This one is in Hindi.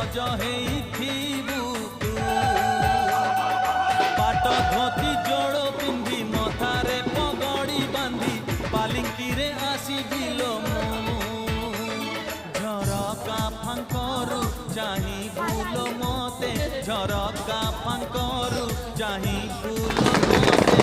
सज हेइथिबु तू पाट धोती जोड़ पिंधि मथारे पगड़ी बांधी पालिंकी रे आसिबिलो मु झरका फांकरु चाही बुलो मते झरका फांकरु चाही बुलो मते